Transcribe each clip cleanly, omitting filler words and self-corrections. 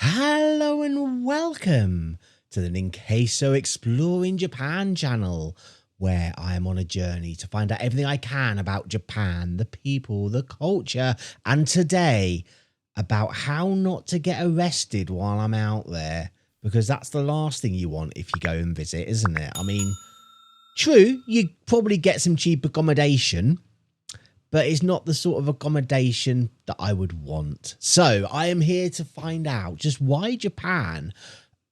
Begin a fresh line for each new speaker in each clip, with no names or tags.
Hello and welcome to the Ninqueso Exploring Japan channel, where I am on a journey to find out everything I can about Japan, the people, the culture, and today about how not to get arrested while I'm out there, because that's the last thing you want if you go and visit, isn't it? I mean, true, you probably get some cheap accommodation, but it's not the sort of accommodation that I would want. So I am here to find out just why Japan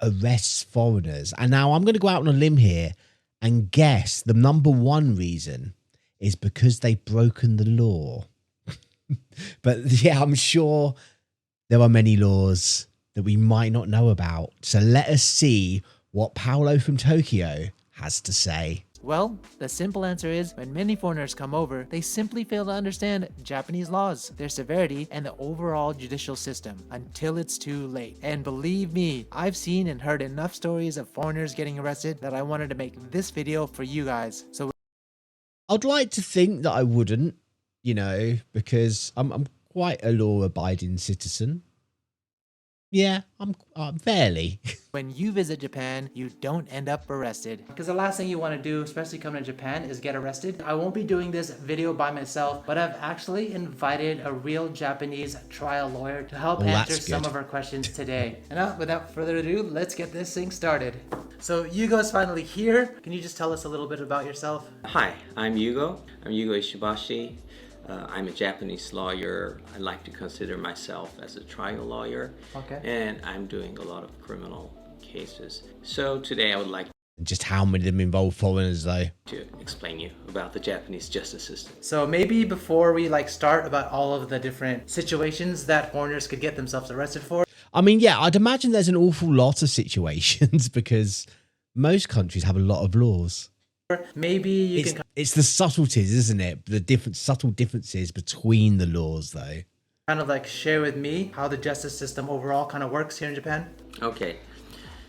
arrests foreigners. And now I'm going to go out on a limb here and guess the number one reason is because they've broken the law. But yeah, I'm sure there are many laws that we might not know about. So let us see what Paolo from Tokyo has to say.
Well, the simple answer is when many foreigners come over, they simply fail to understand Japanese laws, their severity, and the overall judicial system until it's too late. And believe me, I've seen and heard enough stories of foreigners getting arrested that I wanted to make this video for you guys. So
I'd like to think that I wouldn't, because I'm quite a law-abiding citizen. Yeah, I'm fairly.
when you visit Japan, you don't end up arrested. Because the last thing you want to do, especially coming to Japan, is get arrested. I won't be doing this video by myself, but I've actually invited a real Japanese trial lawyer to help answer some of our questions today. And now, without further ado, let's get this thing started. So Yugo's finally here. Can you just tell us a little bit about yourself?
Hi, I'm Yugo. I'm Yugo Ishibashi. I'm a Japanese lawyer. I like to consider myself as a trial lawyer.
Okay.
And I'm doing a lot of criminal cases. So today I would like
Just how many of them involve foreigners, though?
to explain you about the Japanese justice system.
So maybe before we start about all of the different situations that foreigners could get themselves arrested for.
I mean, yeah, I'd imagine there's an awful lot of situations because most countries have a lot of laws.
Maybe you can
It's the subtleties, isn't it? The subtle differences between the laws, though.
kind of share with me how the justice system overall kind of works here in Japan.
Okay.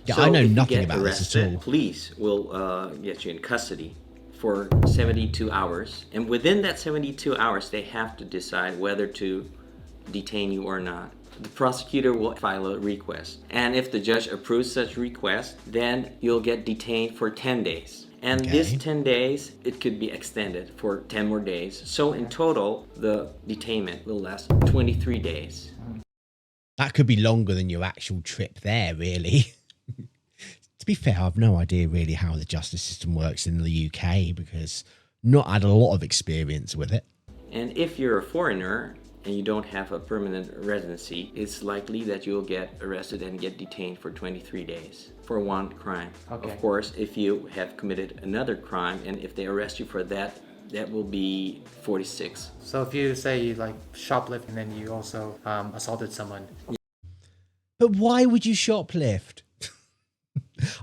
Yeah,
So
I know
if you
nothing
get
about this at
arrested,
all.
Police will get you in custody for 72 hours. And within that 72 hours, they have to decide whether to detain you or not. The prosecutor will file a request. And if the judge approves such request, then you'll get detained for 10 days. And this 10 days, it could be extended for 10 more days. So in total, the detainment will last 23 days.
That could be longer than your actual trip there, really. To be fair, I've no idea really how the justice system works in the UK because not had a lot of experience with it.
And if you're a foreigner and you don't have a permanent residency, it's likely that you'll get arrested and get detained for 23 days for one crime.
Okay.
Of course, if you have committed another crime and if they arrest you for that, that will be 46.
So if you say you shoplift and then you also assaulted someone.
But why would you shoplift?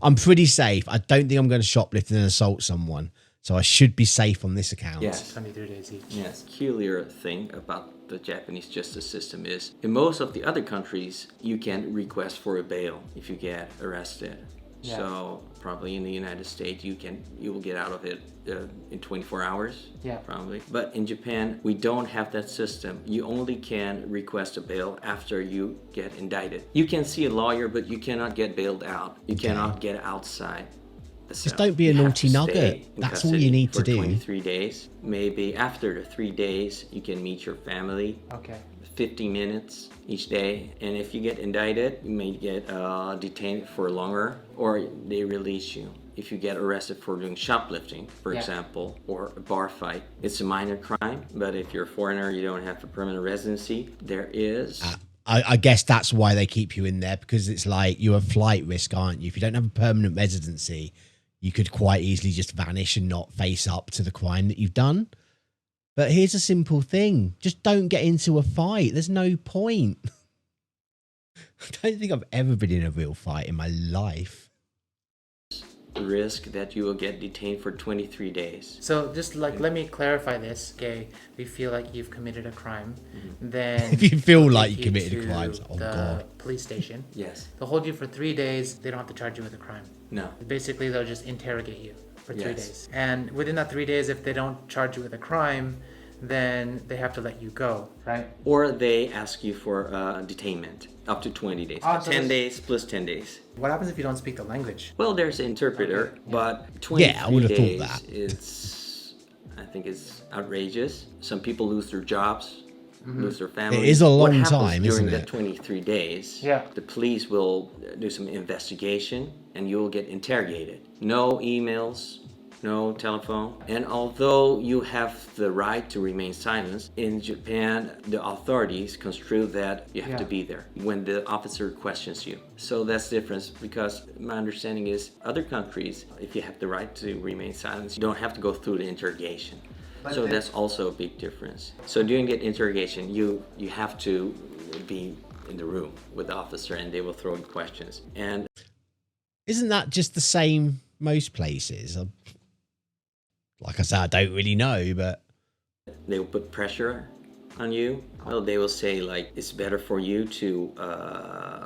I'm pretty safe. I don't think I'm going to shoplift and assault someone. So I should be safe on this account.
Yes.
23 days each.
Yes. Peculiar thing about the Japanese justice system is in most of the other countries, you can request for a bail if you get arrested.
Yeah.
So probably in the United States, you will get out of it in 24 hours.
Yeah.
Probably. But in Japan, we don't have that system. You only can request a bail after you get indicted. You can see a lawyer, but you cannot get bailed out. You cannot get outside.
Just don't be a naughty nugget. That's all you need to do.
23 days. Maybe after the 3 days, you can meet your family.
Okay.
50 minutes each day. And if you get indicted, you may get detained for longer or they release you. If you get arrested for doing shoplifting, for example, or a bar fight, it's a minor crime. But if you're a foreigner, you don't have a permanent residency, there is...
I guess that's why they keep you in there, because it's like you're a flight risk, aren't you? If you don't have a permanent residency, you could quite easily just vanish and not face up to the crime that you've done. But here's a simple thing. Just don't get into a fight. There's no point. I don't think I've ever been in a real fight in my life.
risk that you will get detained for 23 days.
So just let me clarify this. Okay, we feel like you've committed a crime, then
If you feel
they'll
like
take
you committed a
to
crime, oh
the
God.
police station.
Yes.
They'll hold you for 3 days. They don't have to charge you with a crime.
No.
Basically, they'll just interrogate you for 3
Yes.
days. And within that 3 days, if they don't charge you with a crime, then they have to let you go, right?
Or they ask you for detainment up to 20 days.
Oh, so
10
that's-
days plus 10 days.
What happens if you don't speak the language?
Well, there's an interpreter,
Okay, yeah.
but 23
I would have thought
days, I think it's outrageous. Some people lose their jobs, lose their families.
It is a
What
long
happens
time,
during
isn't
that
it?
23 days,
Yeah.
the police will do some investigation and you will get interrogated. No emails, no telephone. And although you have the right to remain silent, in Japan, the authorities construe that you have to
Yeah.
be there when the officer questions you. So that's the difference, because my understanding is other countries, if you have the right to remain silent, you don't have to go through the interrogation.
But
So
then-
that's also a big difference. So during that interrogation, you have to be in the room with the officer and they will throw in questions. And
Isn't that just the same most places? Like I said, I don't really know, but
they will put pressure on you. Well, they will say like it's better for you to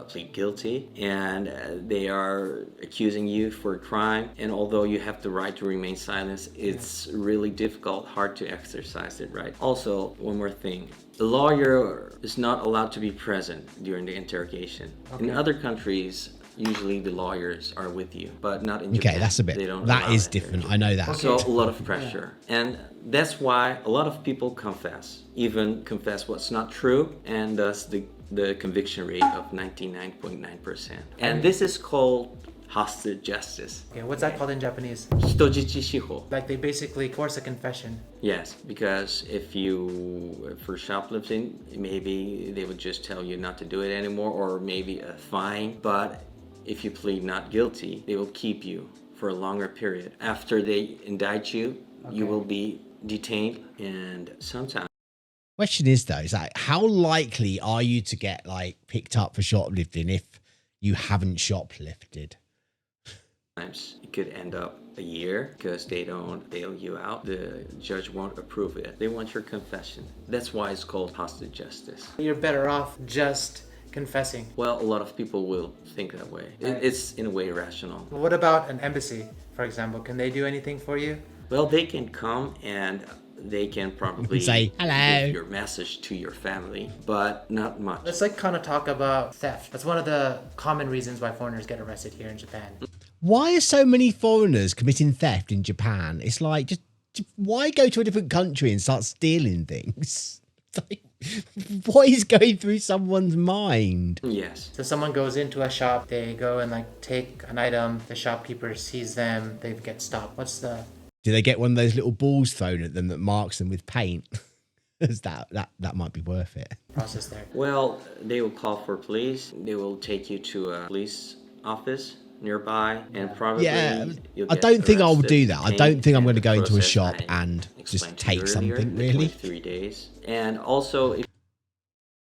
plead guilty, and they are accusing you for a crime. And although you have the right to remain silent, it's really difficult, hard to exercise it right. Also, one more thing: the lawyer is not allowed to be present during the interrogation. In other countries, usually the lawyers are with you, but not in Japan.
okay, that's a bit.
They don't
That
allow
is
that
different.
here.
I know that.
So a lot of pressure. And that's why a lot of people confess, even confess what's not true, and thus the conviction rate of 99.9%. And this is called hostage justice.
Okay, what's that called in Japanese?
人質司法.
Like they basically force a confession.
Yes, because if you, for shoplifting, maybe they would just tell you not to do it anymore, or maybe a fine. But if you plead not guilty, they will keep you for a longer period. After they indict you, you will be detained, and sometimes
Question is though, is like, how likely are you to get like picked up for shoplifting if you haven't shoplifted?
it could end up a year because they don't bail you out. The judge won't approve it. They want your confession. That's why it's called hostage justice.
You're better off just confessing.
Well, a lot of people will think that way. It's in a way rational.
What about an embassy, for example? Can they do anything for you?
Well, they can come and they can probably
Say, "Hello."
give your message to your family, but not much.
Let's like kind of talk about theft. That's one of the common reasons why foreigners get arrested here in Japan.
Why are so many foreigners committing theft in Japan? It's like, just why go to a different country and start stealing things? It's like, what is going through someone's mind?
Yes.
So someone goes into a shop, they go and like take an item, the shopkeeper sees them, they get stopped. What's the...
Do they get one of those little balls thrown at them that marks them with paint? that might be worth it.
process there?
Well, they will call for police. They will take you to a police office nearby, and probably you'll
I
get
don't think I will
arrested,
do that. I
detained,
don't think I'm
and
going to
the
go into a
process
shop
I
and just
explained to
take
you earlier,
something,
the
really.
23 days. And also, if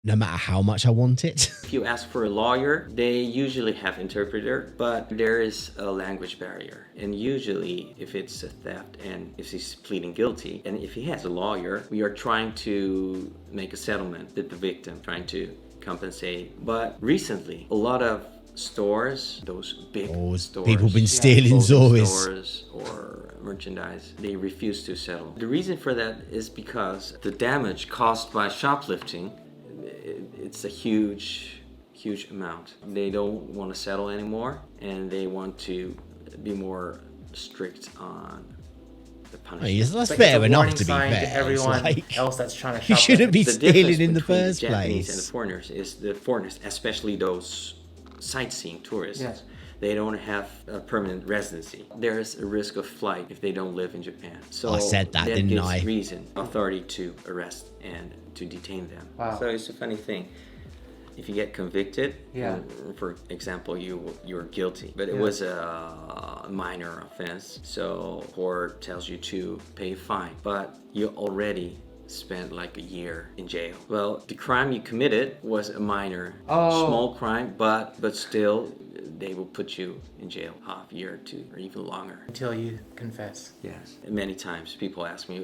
No matter how much I want it.
If you ask for a lawyer, they usually have interpreter, but there is a language barrier. And usually, if it's a theft and if he's pleading guilty, and if he has a lawyer, we are trying to make a settlement with the victim, trying to compensate. But recently, a lot of stores, those big stores,
people been stealing
clothing
Zoris.
stores or merchandise, they refuse to settle. The reason for that is because the damage caused by shoplifting, it's a huge amount. They don't want to settle anymore, and they want to be more strict on the punishment.
That's
Like,
fair
it's a
enough,
warning
to be
sign
fair.
to everyone
It's like,
else that's trying to
you
shop.
shouldn't be
The difference
stealing in the
between
first
Japanese and the
place.
foreigners is the foreigners, especially those sightseeing tourists,
Yes.
they don't have a permanent residency. There's a risk of flight if they don't live in Japan. So
I said that, didn't
gives
I?
reason, authority to arrest and to detain them.
Wow.
So it's a funny thing. If you get convicted,
Yeah.
for example, you're guilty, but it was a minor offense, so court tells you to pay a fine, but you already spent like a year in jail. Well, the crime you committed was a minor, small crime, but still, they will put you in jail half a year or two, or even longer.
Until you confess.
Yes. Many times people ask me,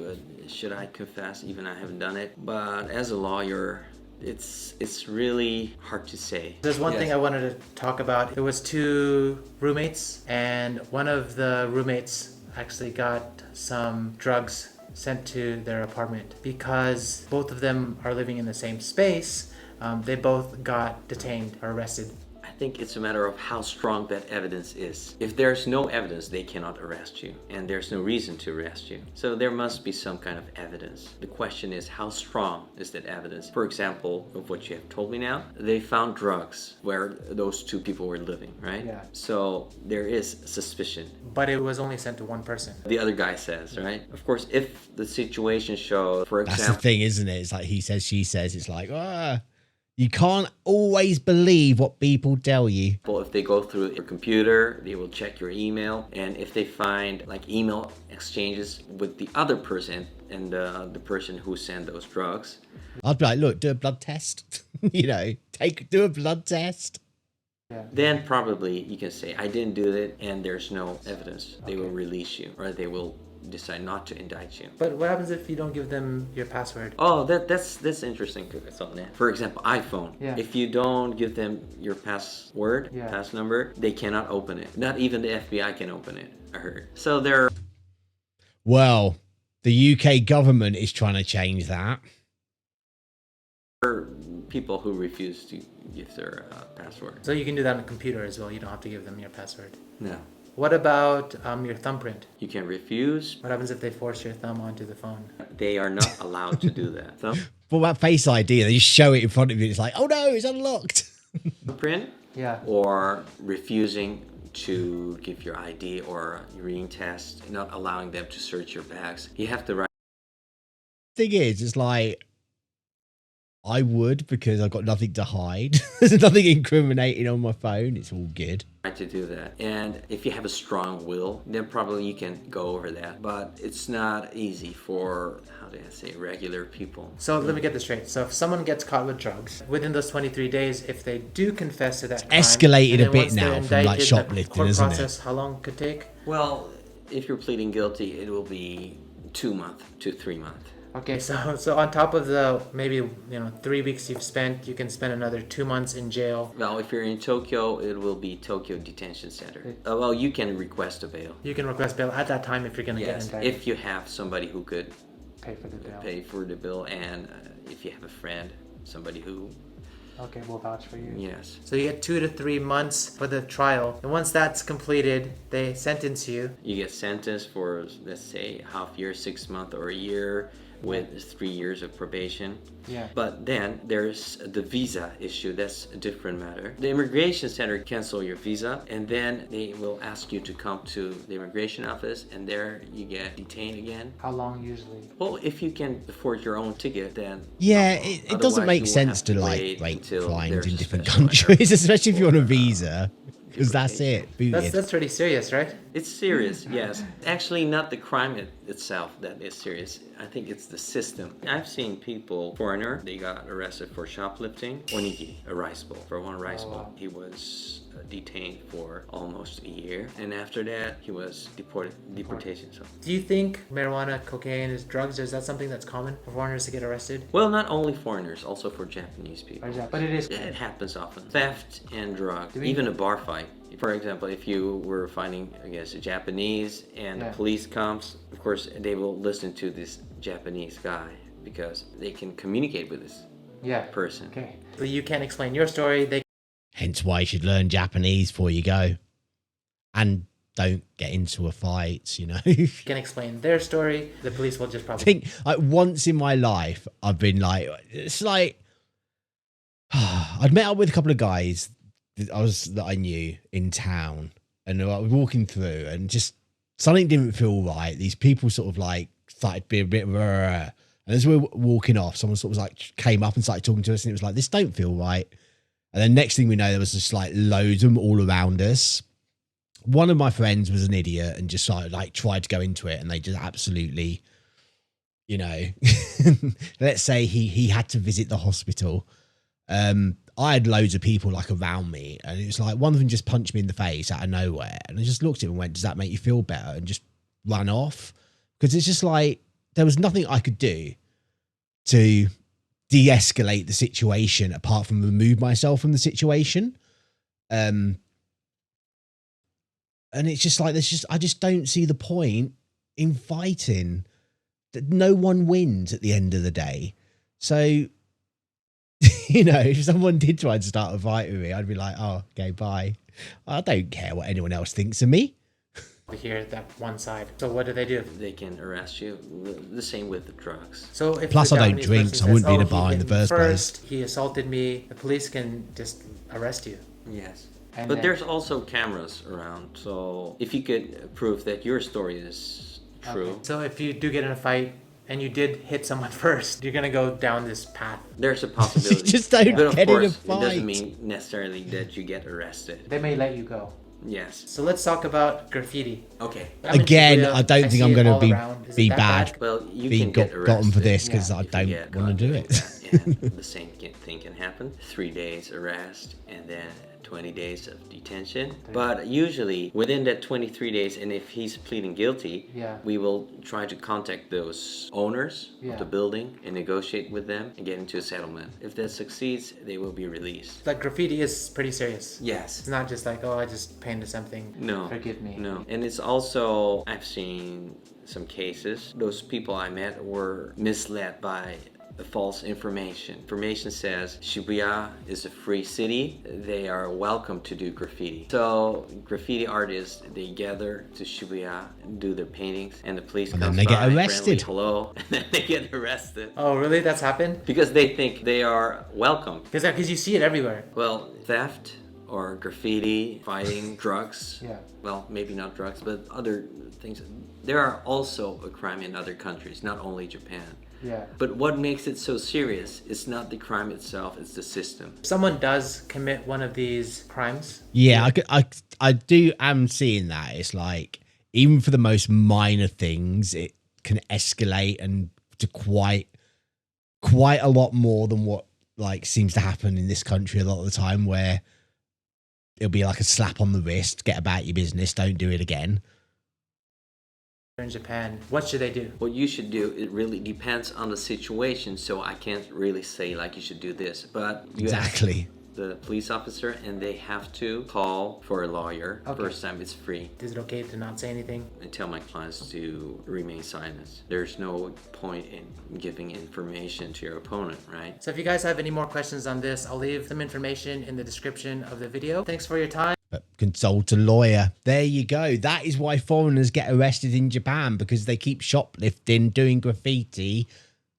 should I confess, even I haven't done it? But as a lawyer, it's really hard to say.
There's one thing I wanted to talk about. There was two roommates, and one of the roommates actually got some drugs sent to their apartment because both of them are living in the same space. They both got detained or arrested.
I think it's a matter of how strong that evidence is. If there's no evidence, they cannot arrest you, and there's no reason to arrest you. So there must be some kind of evidence. The question is, how strong is that evidence? For example, of what you have told me now, they found drugs where those two people were living, right?
Yeah.
So there is suspicion.
But it was only sent to one person.
The other guy says, right? Of course, if the situation shows, for
That's
example...
the thing, isn't it? It's like he says, she says. It's like, you can't always believe what people tell you.
Well, if they go through your computer, they will check your email, and if they find like email exchanges with the other person and the person who sent those drugs,
I'd be like, look, do a blood test. Do a blood test.
Yeah.
then probably you can say, I didn't do it, and there's no evidence. They will release you, or they will decide not to indict you.
But what happens if you don't give them your password?
Oh, that's interesting. For example, iPhone.
Yeah.
If you don't give them your password,
Yeah.
pass number, they cannot open it. Not even the FBI can open it, I heard. So there
Well, the UK government is trying to change that.
are people who refuse to give their password.
So you can do that on a computer as well. You don't have to give them your password.
No.
What about your thumbprint?
You can refuse.
What happens if they force your thumb onto the phone?
They are not allowed to do that.
But that Face ID, they just show it in front of you. It's like, oh no, it's unlocked.
Thumbprint,
Yeah.
or refusing to give your ID or urine test, not allowing them to search your bags. You have the right
Thing is, it's like, I would, because I've got nothing to hide. There's nothing incriminating on my phone. It's all good.
to do that. And if you have a strong will, then probably you can go over that. But it's not easy for, how do I say, regular people.
So let me get this straight. So if someone gets caught with drugs, within those 23 days, if they do confess to that crime,
Escalated
and then
a bit
once they're
now from, like,
indicted, the
shoplifting,
court
isn't it?
process, how long could take?
Well, if you're pleading guilty, it will be 2 months to 3 months.
Okay, so on top of the maybe 3 weeks you've spent, you can spend another 2 months in jail.
Well, if you're in Tokyo, it will be Tokyo Detention Center. Well, you can request a bail.
You can request bail at that time if you're going to get
Yes,
indicted.
if you have somebody who could
Pay for the bail.
pay for the bill, and if you have a friend, somebody who,
Okay, we'll vouch for you.
yes.
So you get 2 to 3 months for the trial, and once that's completed, they sentence you.
You get sentenced for, let's say, half year, 6 months, or a year, with 3 years of probation.
Yeah.
But then there's the visa issue. That's a different matter. The immigration center cancel your visa, and then they will ask you to come to the immigration office, and there you get detained again.
How long usually?
Well, if you can afford your own ticket, then
Yeah, it doesn't
otherwise
make
you will
sense
have
to like
wait
rate
until
crimes
there's
in
a
different
special
countries, especially if you're on a
for,
visa, because that's it. Booted.
That's pretty serious, right?
It's serious, yes. Actually, not the crime itself that is serious. I think it's the system. I've seen people, foreigner, they got arrested for shoplifting. Onigiri, a rice bowl. For one rice bowl,
wow.
he was detained for almost a year. And after that, he was deportation. So.
Do you think marijuana, cocaine is drugs? Is that something that's common for foreigners to get arrested?
Well, not only foreigners, also for Japanese people.
But it is.
It happens often. Theft and drug,
Do we-
even a bar fight. For example, if you were fighting against a Japanese and
Yeah.
the police comes, of course, they will listen to this Japanese guy because they can communicate with this
Yeah.
person.
Okay. So you can't explain your story. They
Hence why you should learn Japanese before you go. And don't get into a fight,
can explain their story. The police will just
I
probably.
think like once in my life, I've been like, it's like, I'd met up with a couple of guys that I knew in town, and I was walking through, and just something didn't feel right. These people sort of like started being a bit, and as we were walking off, someone sort of like came up and started talking to us, and it was like, this don't feel right. And then next thing we know, there was just like loads of them all around us. One of my friends was an idiot and just started like tried to go into it, and they just absolutely, let's say he had to visit the hospital. I had loads of people like around me, and it was like one of them just punched me in the face out of nowhere, and I just looked at him and went, does that make you feel better? And just ran off, because it's just like there was nothing I could do to de-escalate the situation apart from remove myself from the situation. And it's just like I just don't see the point in fighting. no one wins at the end of the day. So, you know, if someone did try to start a fight with me, I'd be like, oh, okay, bye. I don't care what anyone else thinks of me.
Here at that one side. So what do?
They can arrest you. The same with the drugs.
So if
Plus,
the
I don't
Japanese
drink,
person
so I wouldn't be in a
says, "Oh,
bar
he
in the
hit me
first place."
He assaulted me. The police can just arrest you.
Yes.
And
But
then-
there's also cameras around, so if you could prove that your story is true,
Okay. So if you do get in a fight and you did hit someone first, you're gonna go down this path.
there's a possibility.
Just don't
but of
get in a
course, it
fight.
doesn't mean necessarily that you get arrested.
They may let you go.
Yes.
So let's talk about graffiti.
Okay.
I'm in
Again,
Shibuya.
I don't think
see
I'm
it
going to
all
be
around. Is it
be
that
bad.
Well, you
Being
can get arrested.
gotten for this because
Yeah.
I
if you
don't
get
want to
caught
do
doing
it.
that. And the same thing can happen. 3 days arrest and then 20 days of detention. But usually within that 23 days, and if he's pleading guilty,
Yeah.
we will try to contact those owners
Yeah.
of the building and negotiate with them and get into a settlement. If that succeeds, they will be released.
Like graffiti is pretty serious.
Yes.
It's not just like, oh, I just painted something.
No.
Forgive me.
No. And it's also, I've seen some cases, those people I met were misled by the false information. Information says Shibuya is a free city. They are welcome to do graffiti. So graffiti artists, they gather to Shibuya, do their paintings, and the police
And then
comes
they get
by,
arrested.
friendly hello, and then they get arrested.
Oh, really? That's happened?
Because they think they are welcome.
Because you see it everywhere.
Well, theft or graffiti, fighting, drugs.
Yeah.
Well, maybe not drugs, but other things. There are also a crime in other countries, not only Japan.
Yeah.
But what makes it so serious is not the crime itself, it's the system.
If someone does commit one of these crimes,
Yeah, I do am seeing that. It's like, even for the most minor things, it can escalate and to quite a lot more than what like seems to happen in this country a lot of the time, where it'll be like a slap on the wrist, get about your business, don't do it again.
in Japan, what should they do?
What you should do, it really depends on the situation, so I can't really say like you should do this. But you ask
Exactly.
the police officer and they have to call for a lawyer.
Okay.
First time it's free.
Is it okay to not say anything?
I tell my clients to remain silent. There's no point in giving information to your opponent, right?
So if you guys have any more questions on this, I'll leave some information in the description of the video. Thanks for your time.
But consult a lawyer. There you go. That is why foreigners get arrested in Japan, because they keep shoplifting, doing graffiti,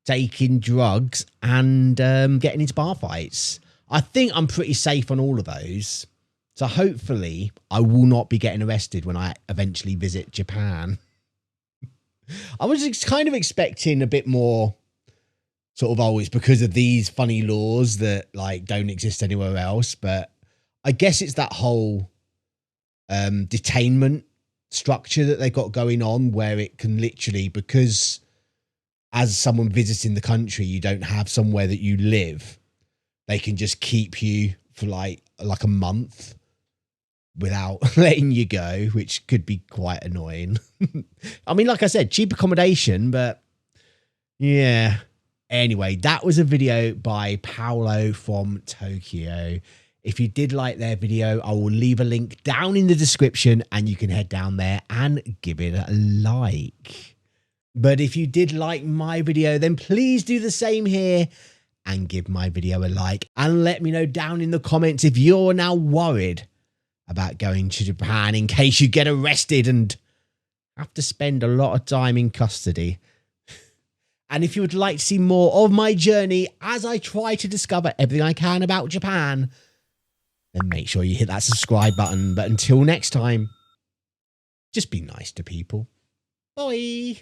taking drugs, and getting into bar fights. I think I'm pretty safe on all of those. So hopefully I will not be getting arrested when I eventually visit Japan. I was kind of expecting a bit more sort of, oh, it's because of these funny laws that like don't exist anywhere else. But I guess it's that whole detainment structure that they got going on, where it can literally, because as someone visiting the country, you don't have somewhere that you live, they can just keep you for like a month without letting you go, which could be quite annoying. I mean, like I said, cheap accommodation, but yeah. Anyway, that was a video by Paolo from Tokyo. If you did like their video, I will leave a link down in the description and you can head down there and give it a like. But if you did like my video, then please do the same here and give my video a like, and let me know down in the comments if you're now worried about going to Japan in case you get arrested and have to spend a lot of time in custody. And if you would like to see more of my journey as I try to discover everything I can about Japan, then make sure you hit that subscribe button. But until next time, just be nice to people. Bye.